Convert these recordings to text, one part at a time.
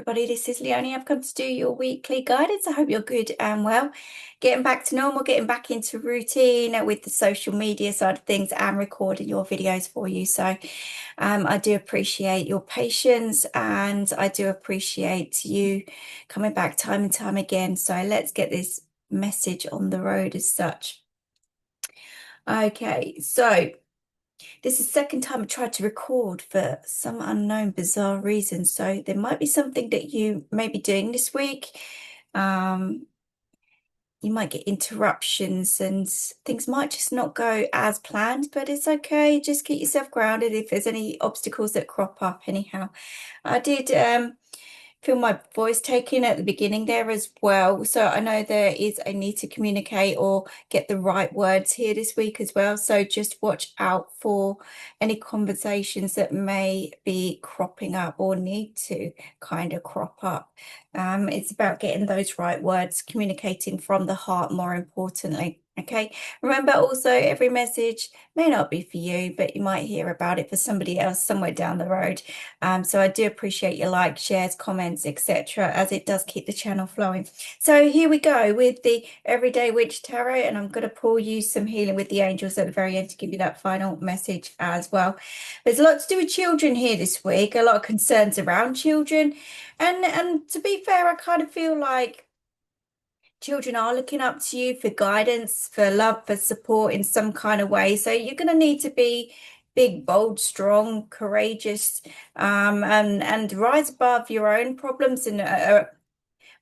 everybody, this is Leone. I've come to do your weekly guidance. I hope you're good and well. Getting back to normal, getting back into routine with the social media side of things and recording your videos for you. So I do appreciate your patience and I do appreciate you coming back time and time again. So let's get this message on the road as such. Okay, so this is the second time I tried to record for some unknown bizarre reason. So there might be something that you may be doing this week. You might get interruptions and things might just not go as planned, but it's okay. Just keep yourself grounded if there's any obstacles that crop up anyhow. I did feel my voice taken at the beginning there as well. So I know there is a need to communicate or get the right words here this week as well. So just watch out for any conversations that may be cropping up or need to kind of crop up. It's about getting those right words, communicating from the heart more importantly. Okay, remember also every message may not be for you, but you might hear about it for somebody else somewhere down the road. So I do appreciate your likes, shares, comments, etc., as it does keep the channel flowing. So here we go with the Everyday Witch Tarot, and I'm going to pull you some healing with the angels at the very end to give you that final message as well. There's a lot to do with children here this week, a lot of concerns around children, and to be fair, I kind of feel like children are looking up to you for guidance, for love, for support in some kind of way. So you're going to need to be big, bold, strong, courageous, and rise above your own problems and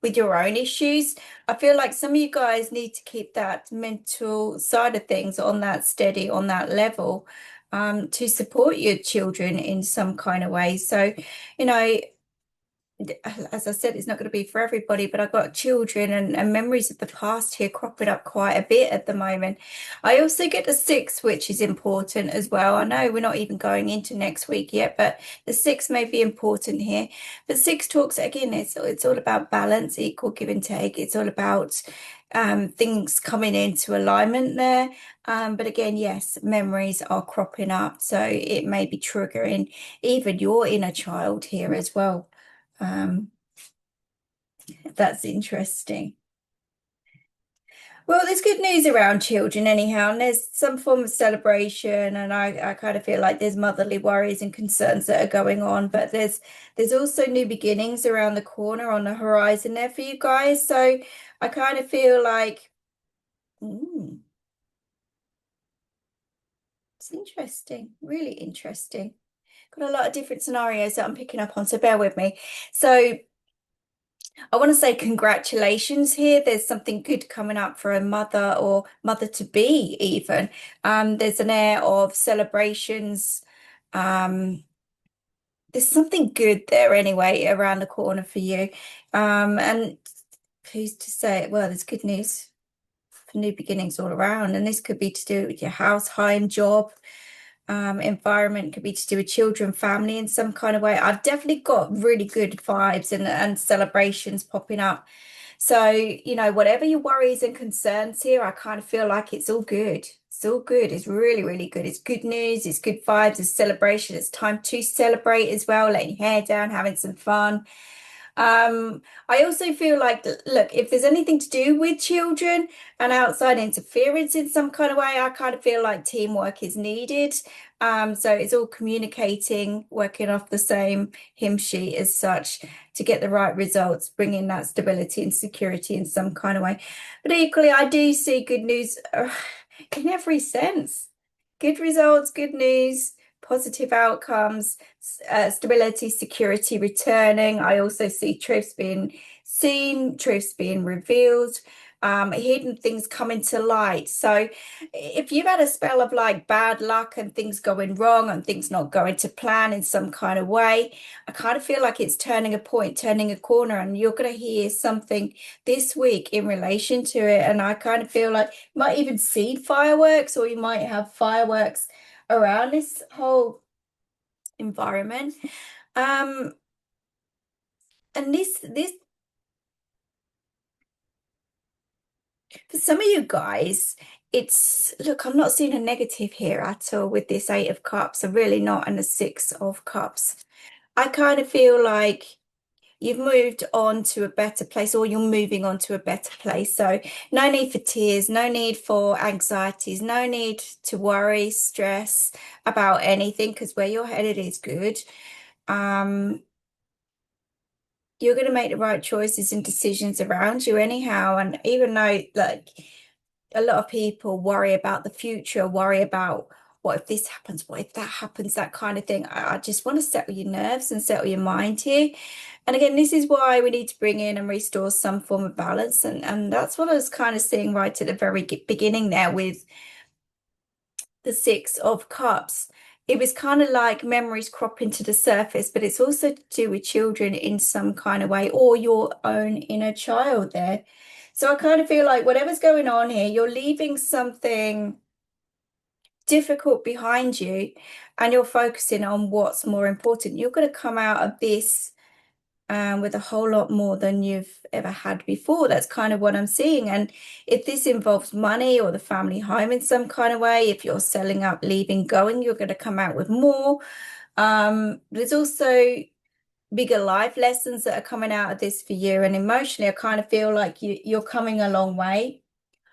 with your own issues. I feel like some of you guys need to keep that mental side of things on that steady, on that level, to support your children in some kind of way. So, you know, as I said, it's not going to be for everybody, but I've got children and memories of the past here cropping up quite a bit at the moment. I also get the 6, which is important as well. I know we're not even going into next week yet, but the 6 may be important here. But 6 talks, again, it's all about balance, equal give and take. It's all about things coming into alignment there. But again, yes, memories are cropping up. So it may be triggering even your inner child here as well. That's interesting. Well, there's good news around children anyhow, and there's some form of celebration, and I kind of feel like there's motherly worries and concerns that are going on, but there's also new beginnings around the corner on the horizon there for you guys. So I kind of feel like it's interesting, really interesting. Got a lot of different scenarios that I'm picking up on, so bear with me. So I want to say congratulations here. There's something good coming up for a mother or mother-to-be even. There's an air of celebrations. There's something good there anyway around the corner for you. And pleased to say, well, there's good news for new beginnings all around. And this could be to do with your house, home, job. Environment, could be to do with children, family in some kind of way. I've definitely got really good vibes and celebrations popping up. So, you know, whatever your worries and concerns here, I kind of feel like it's all good. It's all good. It's really, really good. It's good news. It's good vibes. It's celebration. It's time to celebrate as well, letting your hair down, having some fun. I also feel like, look, if there's anything to do with children and outside interference in some kind of way, I kind of feel like teamwork is needed. So it's all communicating, working off the same hymn sheet as such to get the right results, bringing that stability and security in some kind of way. But equally, I do see good news in every sense. Good results, good news, positive outcomes, stability, security returning. I also see truths being seen, truths being revealed, hidden things coming to light. So if you've had a spell of like bad luck and things going wrong and things not going to plan in some kind of way, I kind of feel like it's turning a point, turning a corner, and you're going to hear something this week in relation to it. And I kind of feel like you might even see fireworks, or you might have fireworks around this whole environment. And this for some of you guys, it's, look, I'm not seeing a negative here at all with this 8 of Cups. I'm really not, and the 6 of Cups. I kind of feel like you've moved on to a better place, or you're moving on to a better place. So no need for tears, no need for anxieties, no need to worry, stress about anything, because where you're headed is good. You're going to make the right choices and decisions around you anyhow. And even though, like, a lot of people worry about the future, worry about what if this happens, what if that happens, that kind of thing. I just want to settle your nerves and settle your mind here. And again, this is why we need to bring in and restore some form of balance. And that's what I was kind of seeing right at the very beginning there with the Six of Cups. It was kind of like memories cropping to the surface, but it's also to do with children in some kind of way, or your own inner child there. So I kind of feel like whatever's going on here, you're leaving something difficult behind you and you're focusing on what's more important. You're going to come out of this with a whole lot more than you've ever had before. That's kind of what I'm seeing. And if this involves money or the family home in some kind of way, if you're selling up, leaving, going, you're going to come out with more. There's also bigger life lessons that are coming out of this for you. And emotionally, I kind of feel like you're coming a long way.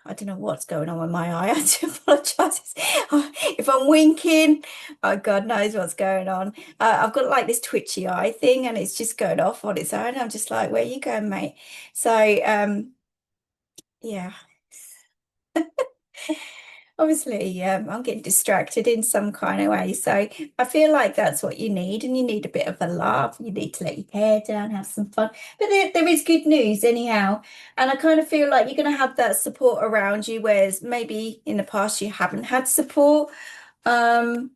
I don't know what's going on with my eye. I have to apologize if I'm winking. Oh, God knows what's going on. I've got like this twitchy eye thing, and it's just going off on its own. I'm just like, where you going, mate? So, yeah. Obviously, I'm getting distracted in some kind of way. So I feel like that's what you need, and you need a bit of a laugh. You need to let your hair down, have some fun. But there is good news anyhow. And I kind of feel like you're going to have that support around you, whereas maybe in the past you haven't had support. Um,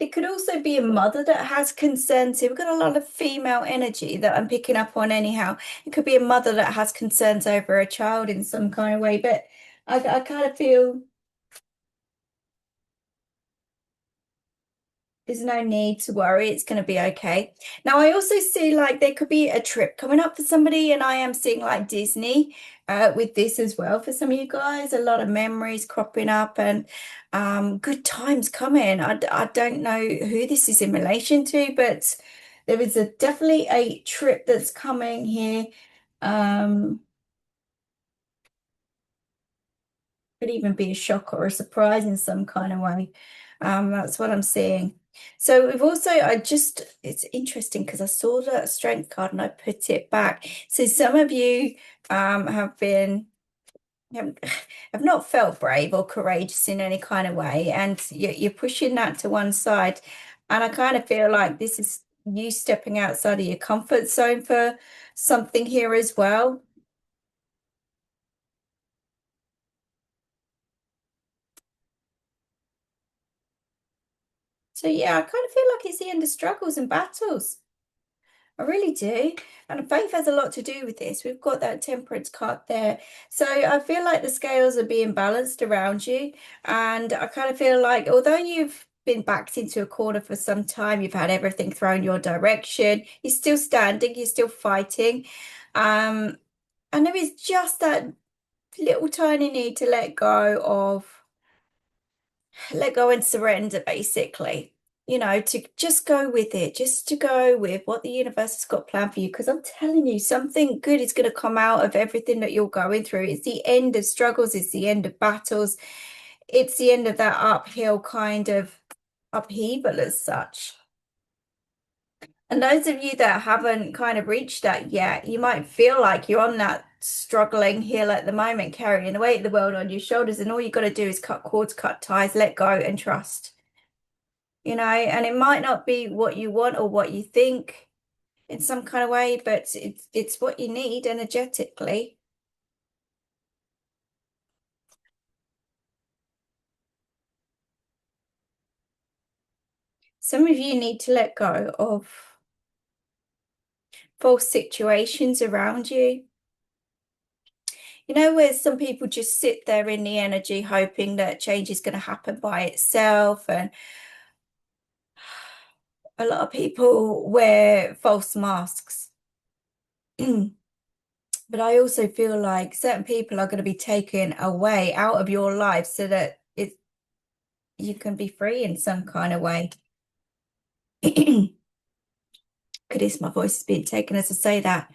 It could also be a mother that has concerns here. We've got a lot of female energy that I'm picking up on anyhow. It could be a mother that has concerns over a child in some kind of way, but I kind of feel there's no need to worry. It's going to be okay. Now, I also see like there could be a trip coming up for somebody, and I am seeing like Disney with this as well for some of you guys. A lot of memories cropping up and good times coming. I don't know who this is in relation to, but there is definitely a trip that's coming here. Um, could even be a shock or a surprise in some kind of way. That's what I'm seeing. So we've also, it's interesting because I saw the strength card and I put it back. So some of you have been, have, have not felt brave or courageous in any kind of way, and you're pushing that to one side. And I kind of feel like this is you stepping outside of your comfort zone for something here as well. So yeah, I kind of feel like it's the end of struggles and battles. I really do. And faith has a lot to do with this. We've got that temperance card there. So I feel like the scales are being balanced around you. And I kind of feel like although you've been backed into a corner for some time, you've had everything thrown your direction, you're still standing, you're still fighting. Um, and there is just that little tiny need to let go and surrender, basically. You know, to just go with it, just to go with what the universe has got planned for you. Because I'm telling you, something good is going to come out of everything that you're going through. It's the end of struggles, it's the end of battles, it's the end of that uphill kind of upheaval as such. And those of you that haven't kind of reached that yet, you might feel like you're on that struggling hill at the moment, carrying the weight of the world on your shoulders, and all you got to do is cut cords, cut ties, let go, and trust. You know, and it might not be what you want or what you think in some kind of way, but it's what you need energetically. Some of you need to let go of false situations around you. You know, where some people just sit there in the energy hoping that change is going to happen by itself, and a lot of people wear false masks. But I also feel like certain people are going to be taken away out of your life so that you can be free in some kind of way. Goodness, my voice is being taken as I say that.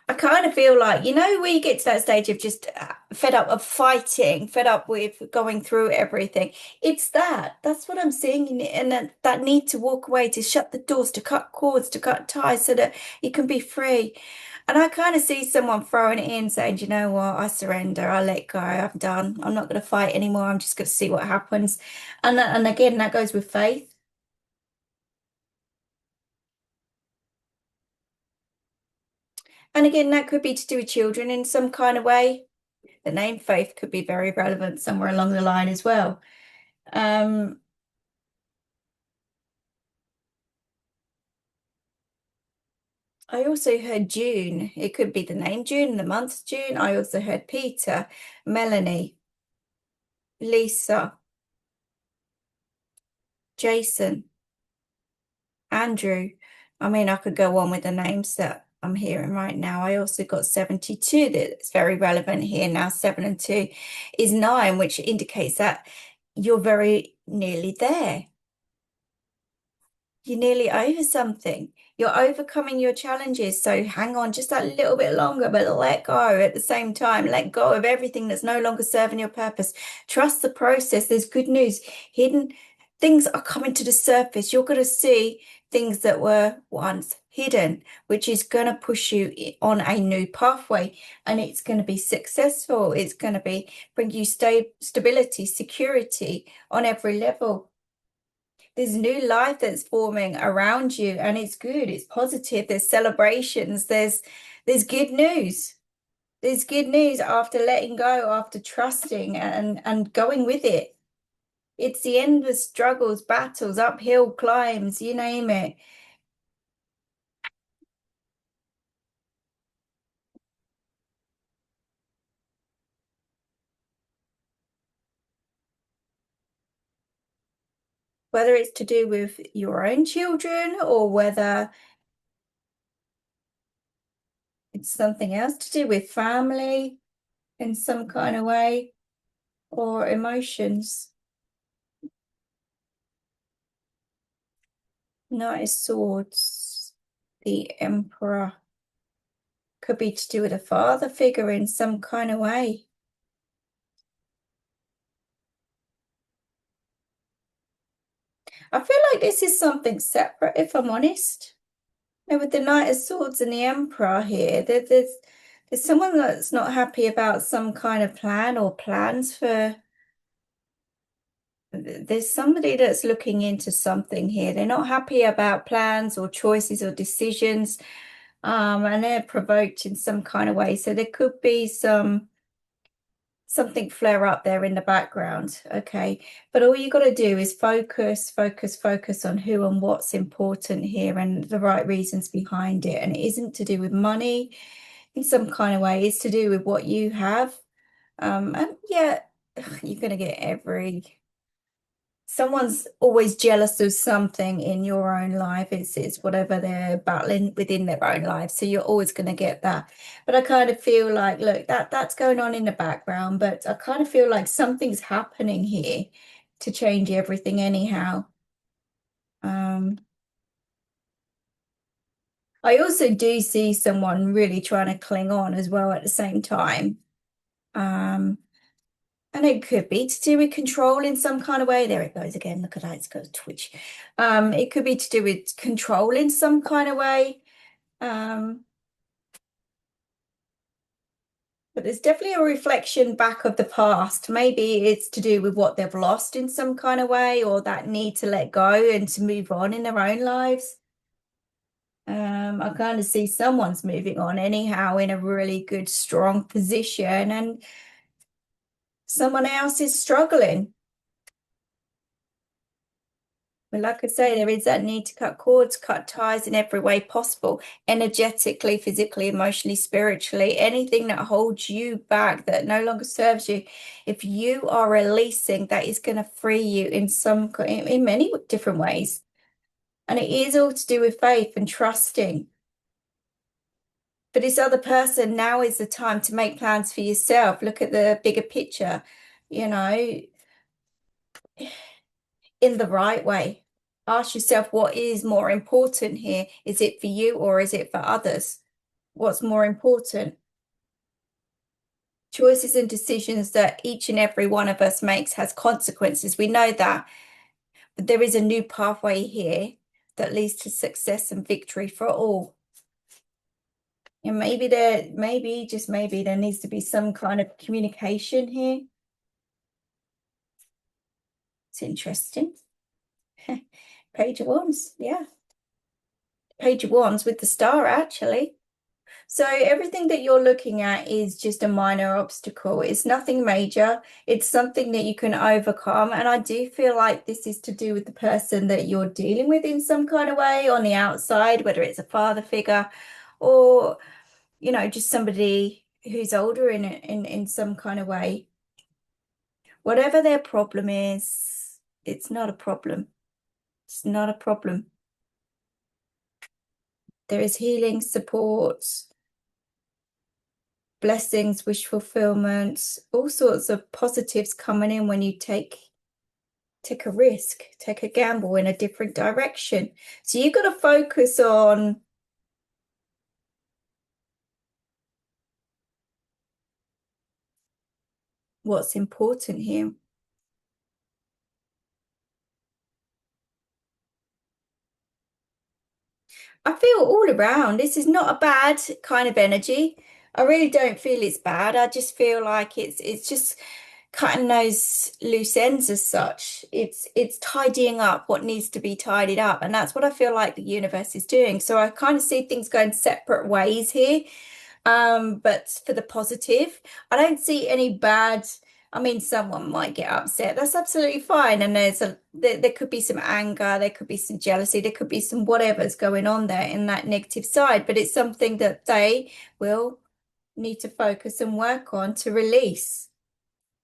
I kind of feel like, you know, where you get to that stage of just fed up of fighting, fed up with going through everything. It's that. That's what I'm seeing in it. And that need to walk away, to shut the doors, to cut cords, to cut ties so that you can be free. And I kind of see someone throwing it in, saying, you know what, I surrender, I let go, I'm done. I'm not going to fight anymore. I'm just going to see what happens. And again, that goes with faith. And again, that could be to do with children in some kind of way. The name Faith could be very relevant somewhere along the line as well. Um, I also heard June. It could be the name June, the month June. I also heard Peter, Melanie, Lisa, Jason, Andrew. I mean, I could go on with the names that I'm hearing right now. I also got 72 that's very relevant here now. 7 and 2 is 9, which indicates that you're very nearly there. You're nearly over something. You're overcoming your challenges. So hang on just that little bit longer, but let go at the same time. Let go of everything that's no longer serving your purpose. Trust the process. There's good news. Hidden things are coming to the surface. You're going to see things that were once hidden, which is going to push you on a new pathway, and it's going to be successful. It's going to be bring you stability, security on every level. There's new life that's forming around you, and it's good, it's positive, there's celebrations, there's good news. There's good news after letting go, after trusting and going with it. It's the endless struggles, battles, uphill climbs, you name it. Whether it's to do with your own children or whether it's something else to do with family in some kind of way or emotions. Knight of Swords, the Emperor. Could be to do with a father figure in some kind of way. I feel like this is something separate, if I'm honest. Now, with the Knight of Swords and the Emperor here, there's someone that's not happy about some kind of plan or plans for. There's somebody that's looking into something here. They're not happy about plans or choices or decisions, and they're provoked in some kind of way. So there could be something flare up there in the background. Okay. But all you got to do is focus, focus, focus on who and what's important here and the right reasons behind it. And it isn't to do with money in some kind of way. It's to do with what you have. And yeah, you're going to get someone's always jealous of something in your own life. It's whatever they're battling within their own life. So you're always going to get that. But I kind of feel like, look, that's going on in the background, but I kind of feel like something's happening here to change everything anyhow. I also do see someone really trying to cling on as well at the same time. Um, And it could be to do with control in some kind of way. There it goes again. Look at that. It's got a twitch. It could be to do with control in some kind of way. Um, but there's definitely a reflection back of the past. Maybe it's to do with what they've lost in some kind of way, or that need to let go and to move on in their own lives. I kind of see someone's moving on anyhow in a really good, strong position, and someone else is struggling. But like I say, there is that need to cut cords, cut ties in every way possible, energetically, physically, emotionally, spiritually, anything that holds you back, that no longer serves you. If you are releasing, that is going to free you in many different ways. And it is all to do with faith and trusting For this other person, now is the time to make plans for yourself. Look at the bigger picture, you know, in the right way. Ask yourself what is more important here. Is it for you or is it for others? What's more important? Choices and decisions that each and every one of us makes has consequences. We know that. But there is a new pathway here that leads to success and victory for all. And maybe, just maybe, there needs to be some kind of communication here. It's interesting. Page of Wands, yeah. Page of Wands with the star, actually. So everything that you're looking at is just a minor obstacle. It's nothing major. It's something that you can overcome. And I do feel like this is to do with the person that you're dealing with in some kind of way on the outside, whether it's a father figure or, you know, just somebody who's older in some kind of way. Whatever their problem is, it's not a problem. It's not a problem. There is healing, support, blessings, wish fulfillment, all sorts of positives coming in when you take a risk, take a gamble in a different direction. So you've got to focus on what's important here. I feel all around, this is not a bad kind of energy. I really don't feel it's bad. I just feel like it's just cutting those loose ends as such. It's tidying up what needs to be tidied up. And that's what I feel like the universe is doing. So I kind of see things going separate ways here. But for the positive, I don't see any bad. I mean, someone might get upset. That's absolutely fine. And there could be some anger, there could be some jealousy, there could be some whatever's going on there in that negative side. But it's something that they will need to focus and work on to release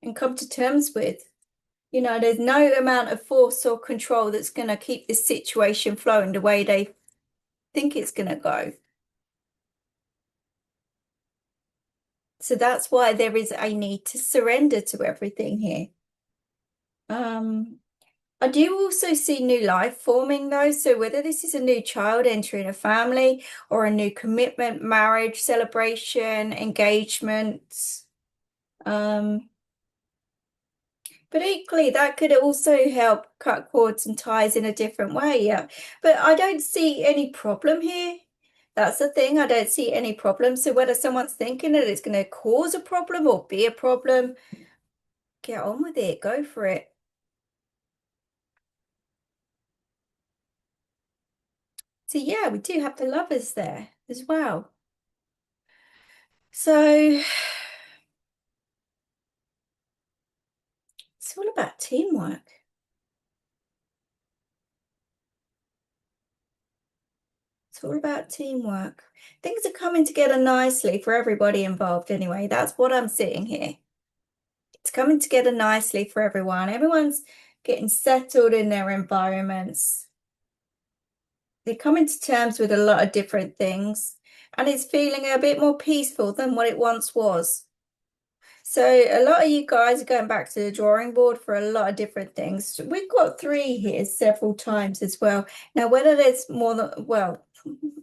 and come to terms with. You know, there's no amount of force or control that's going to keep this situation flowing the way they think it's going to go. So that's why there is a need to surrender to everything here. I do also see new life forming though. So whether this is a new child entering a family or a new commitment, marriage, celebration, engagement. But equally, that could also help cut cords and ties in a different way, yeah. But I don't see any problem here. That's the thing, I don't see any problem. So whether someone's thinking that it's going to cause a problem or be a problem, get on with it, go for it. So yeah, we do have the lovers there as well. So it's all about teamwork. It's all about teamwork. Things are coming together nicely for everybody involved anyway. That's what I'm seeing here. It's coming together nicely for everyone. Everyone's getting settled in their environments. They're coming to terms with a lot of different things, and it's feeling a bit more peaceful than what it once was. So a lot of you guys are going back to the drawing board for a lot of different things. We've got 3 here several times as well. Now, whether there's more than, well,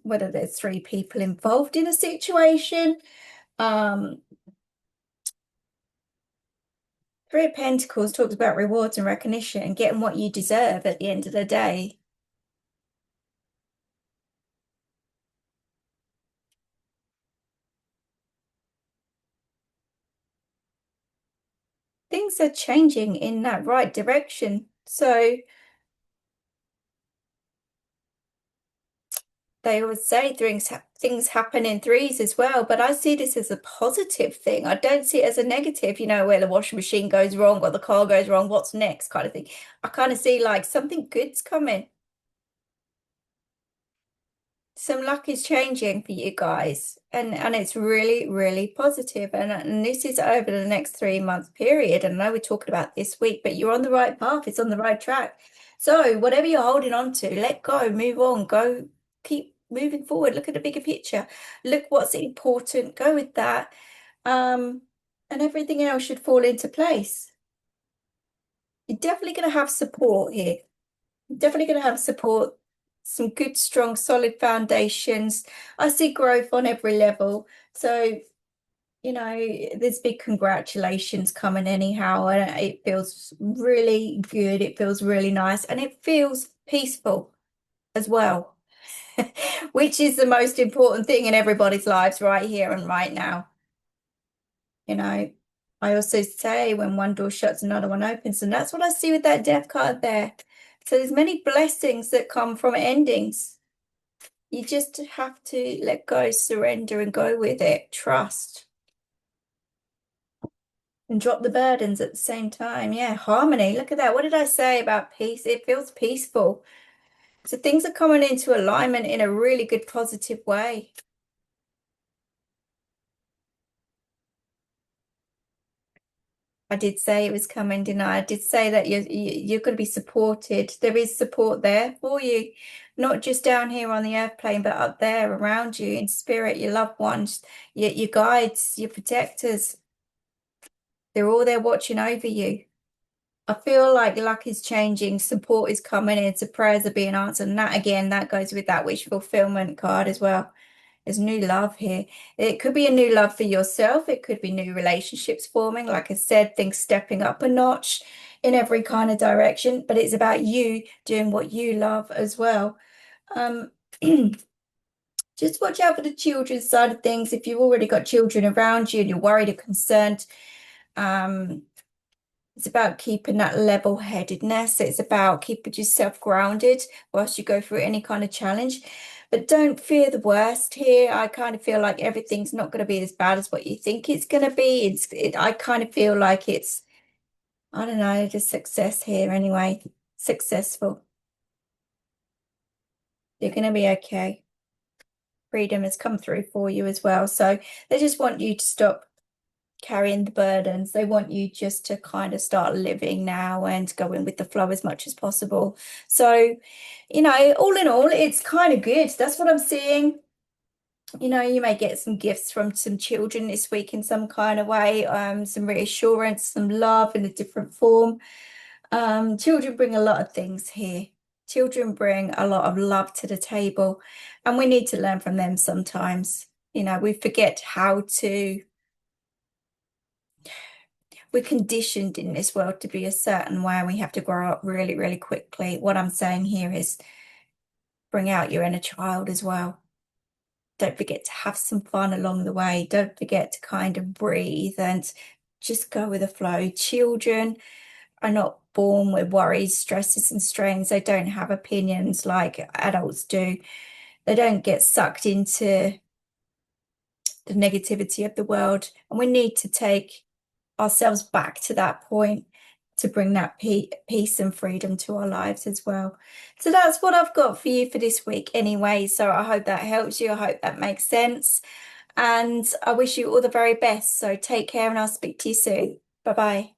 whether there's 3 people involved in a situation, 3 of Pentacles talks about rewards and recognition and getting what you deserve at the end of the day. Things are changing in that right direction. So they always say things happen in 3s as well, but I see this as a positive thing. I don't see it as a negative, you know, where the washing machine goes wrong or the car goes wrong, what's next kind of thing. I kind of see like something good's coming. Some luck is changing for you guys, and it's really, really positive. And this is over the next 3-month period. And I know we're talking about this week, but you're on the right path. It's on the right track. So whatever you're holding on to, let go, move on, go, keep moving forward. Look at the bigger picture. Look what's important. Go with that. And everything else should fall into place. You're definitely going to have support here. You're definitely going to have support, some good, strong, solid foundations. I see growth on every level. So, you know, there's big congratulations coming anyhow, and it feels really good. It feels really nice, and it feels peaceful as well, which is the most important thing in everybody's lives right here and right now. You know, I also say when one door shuts, another one opens, and that's what I see with that death card there. So there's many blessings that come from endings. You just have to let go, surrender, and go with it. Trust. And drop the burdens at the same time. Yeah, harmony. Look at that. What did I say about peace? It feels peaceful. So things are coming into alignment in a really good, positive way. I did say it was coming, didn't I? I did say that you're going to be supported. There is support there for you, not just down here on the earth plane, but up there around you in spirit, your loved ones, your guides, your protectors. They're all there watching over you. I feel like luck is changing, support is coming in, so prayers are being answered. And that again, that goes with that wish fulfillment card as well. There's new love here. It could be a new love for yourself. It could be new relationships forming. Like I said, things stepping up a notch in every kind of direction, but it's about you doing what you love as well. Just watch out for the children's side of things. If you've already got children around you and you're worried or concerned, it's about keeping that level-headedness. It's about keeping yourself grounded whilst you go through any kind of challenge. But don't fear the worst here. I kind of feel like everything's not going to be as bad as what you think it's going to be. I kind of feel like it's, I don't know, just success here anyway. Successful. You're going to be okay. Freedom has come through for you as well. So they just want you to stop carrying the burdens. They want you just to kind of start living now and going with the flow as much as possible. So, you know, all in all, it's kind of good. That's what I'm seeing. You know, you may get some gifts from some children this week in some kind of way, some reassurance, some love in a different form. Children bring a lot of things here. Children bring a lot of love to the table, and we need to learn from them sometimes. You know, we forget how to. We're conditioned in this world to be a certain way, and we have to grow up really, really quickly. What I'm saying here is bring out your inner child as well. Don't forget to have some fun along the way. Don't forget to kind of breathe and just go with the flow. Children are not born with worries, stresses, and strains. They don't have opinions like adults do. They don't get sucked into the negativity of the world. And we need to take ourselves back to that point to bring that peace and freedom to our lives as well. So that's what I've got for you for this week anyway. So I hope that helps you. I hope that makes sense. And I wish you all the very best. So take care and I'll speak to you soon. Bye-bye.